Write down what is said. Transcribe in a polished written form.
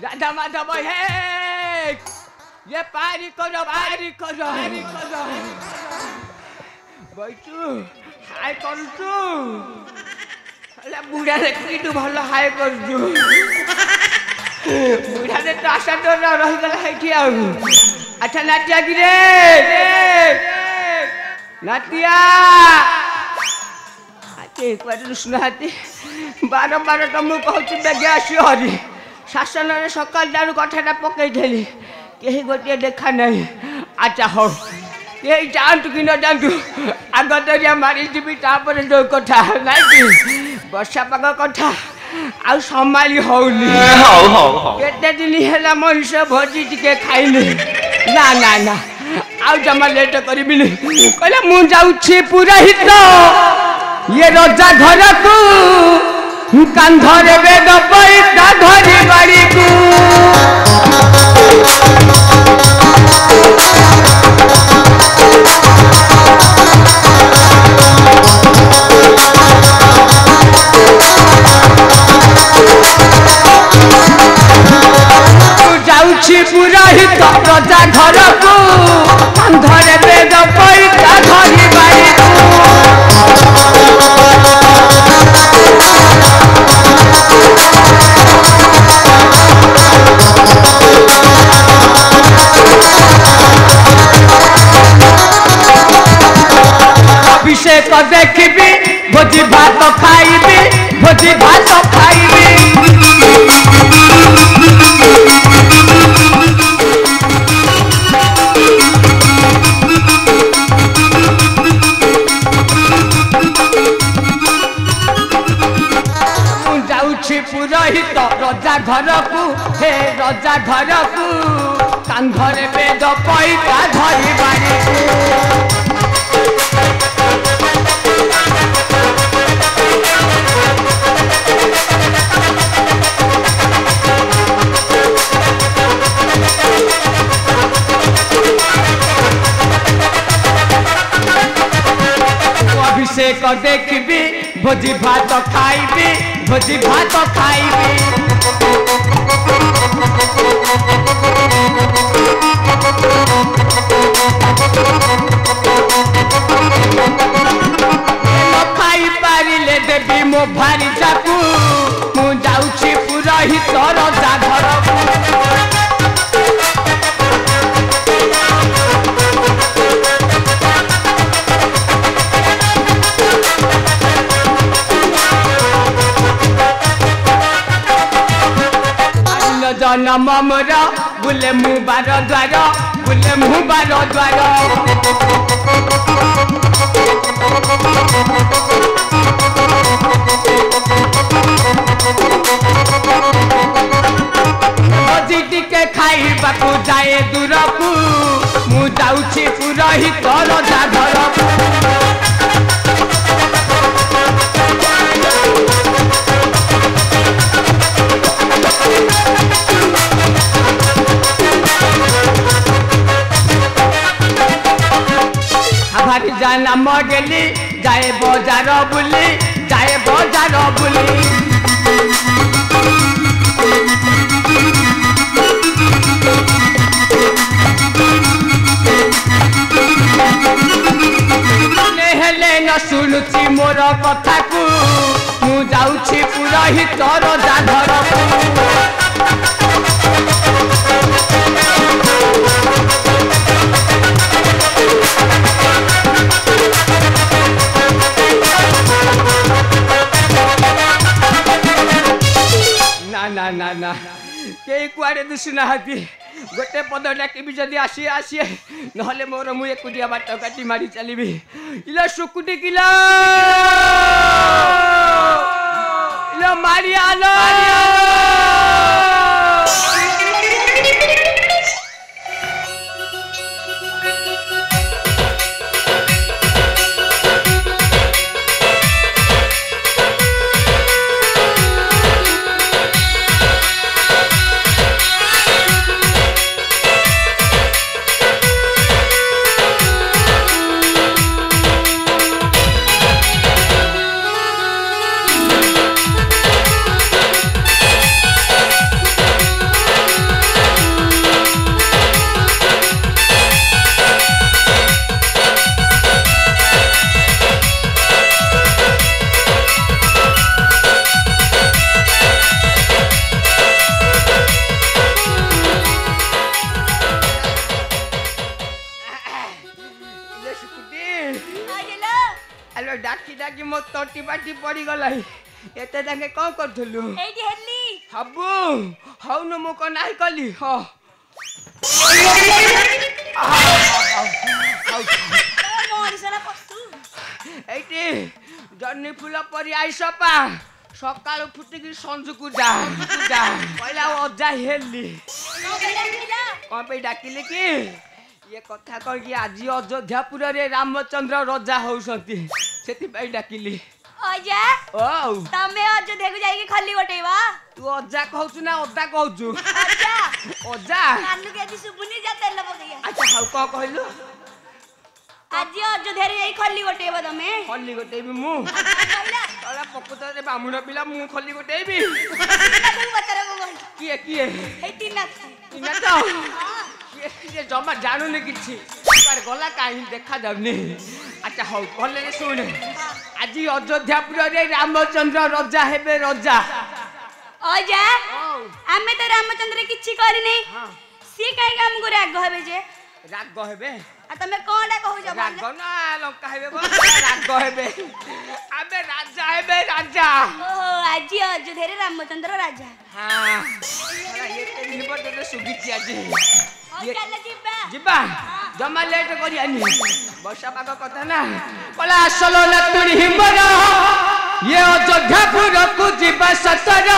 राधा माधव हे ये पारी करो बैठू हाय करू बुढ़ा देखी भल हाय कर बुढ़ा तो आशा तो रहीगला है अच्छा नाटिया कि नाटिया सुनाती बारंबार तुमको कहूँ बेगे आस हरी शासन सकाल टाणु कथाटा पकई कहीं गोटे देखा नहीं अच्छा हो ये जातु कि न जातु आग दरिया मारी जी जो कथा नाई वर्षा पाग कथा आ संभाली होनी केते दिन है मनीष भोजी टिके खाइनी ना ना ना आ जमा लेट करी कहले मु जाऊँ पुरोहित ये रजा घर को कांधरे बेद पैसा धरी बाड़ी को जाऊँ पुरोहित रजा घर को कांधरे बेद पैसा धरी बाड़ी अभिषेक देखी भोजी भात खाइबी भोजी भात खाइबी पुरोहित रजा घर को हे रजा घर को कांधरे बेद पैसा धरी बाड़ी अभिषेक देखी भोजी भात खाइबी भोजी भात खाइबी खाई पारिले देवी मो भारी जाकू मु जाऊँ पुरोहित रजा घर जनम मोर बुले मु बार द्वार बुले मु बार द्वार भोजी टिके खाइबा को जाए दूर को मु जाऊँ पुरोहित रजा घर भारी जाना मगली जाए बाजार बुली जाए बाजार बुली हेले न शुणुची मोर कथा को मु जाऊँ पुरोहित रजा घर ना ना ना कई कुआड़े दिशुना गोटे पद डाकि जदि आसी आसी ना मोर मुझे एकुटिया बाट काटी मारी चली इला सुकुटी किला इला मारी आलो ଆଜି ମୋ ତଟି ପାଟି ପଡ଼ିଗଲା ଏତେ ତାଙ୍କେ କ'ଣ କରୁଥିଲୁ ଏଇଠି ହେଲି ହବୁ ହଉନୁ ମୁଁ କ'ଣ ନାହିଁ କଲି ହଁ এইটি জহ্নি ফুল পরি আইস পা সকাল ফুটিকি সঞ্জুকু যা কইলা অজা হেলি কଣ ପାଇଁ ଡାକିଲେ କି ଇଏ କଥା କହିକି ଆଜି ଅଯୋଧ୍ୟାପୁରରେ ରାମଚନ୍ଦ୍ର ରଜା ହଉଛନ୍ତି ସେଥିପାଇଁ ଡାକିଲି ଅଜା ଓ ତମେ ଅଯୋଧ୍ୟାକୁ ଯାଇକି ଖଲି ଗୋଟେଇବା ତୁ ଅଜା କହୁଛୁ ନା ଅଦା କହୁଛୁ ଅଜା ଅଜା କାନକୁ ଆଜି ଶୁଭୁନି ଯା ତେଲ ପକେଇବା ଆଚ୍ଛା ହଉ କ'ଣ କହିଲୁ ଆଜି ଅଯୋଧ୍ୟାରେ ଯାଇ ଖଲି ଗୋଟେଇବ ତମେ ଖଲି ଗୋଟେଇବି ମୁଁ ତୋରା ପ୍ରକୃତରେ ବାମୁଣ ପିଲା ମୁଁ ଖଲି ଗୋଟେଇବି କିଏ କିଏ ଏଇ ତିନାଥ କିଏ ଜମା ଜାଣୁନି କିଛି କୁଆଡ଼େ ଗଲା କାହିଁ ଦେଖାଯାଉନି ଆଚ୍ଛା ହଉ ଭଲରେ ଶୁଣେ ଆଜି ଅଯୋଧ୍ୟାପୁରରେ ରାମଚନ୍ଦ୍ର ରଜା ହେବେ ରଜା ଅଜା ଆମେ ତ ରାମଚନ୍ଦ୍ର କିଛି କରିନି ସିଏ କାହିଁକି ଆମକୁ ରାଗ ହେବେ ଯେ ରାଗ ହେବେ ଆଉ ତମେ କଣଟା କହୁଛ ରାଗ ନା ଲଙ୍କା ହେବେ ରାଗ ହେବେ ଆମେ ରାଜା ହେବେ ରାଜା ଓହୋ ଆଜି ଅଯୋଧ୍ୟାରେ ରାମଚନ୍ଦ୍ର ରାଜା ହଁ ଏତେ ଦିନ ପରେ ତତେ ଶୁଭିଛି ଆଜି ଯିବା ଜମା ଲେଟ୍ କରିବାନି ବର୍ଷା ପାଗ କଥା ନା କଳା ଆସଲ ନାତୁଣୀ ହିମର ଇଏ ଅଯୋଧ୍ୟାପୁରକୁ ଯିବା ସତର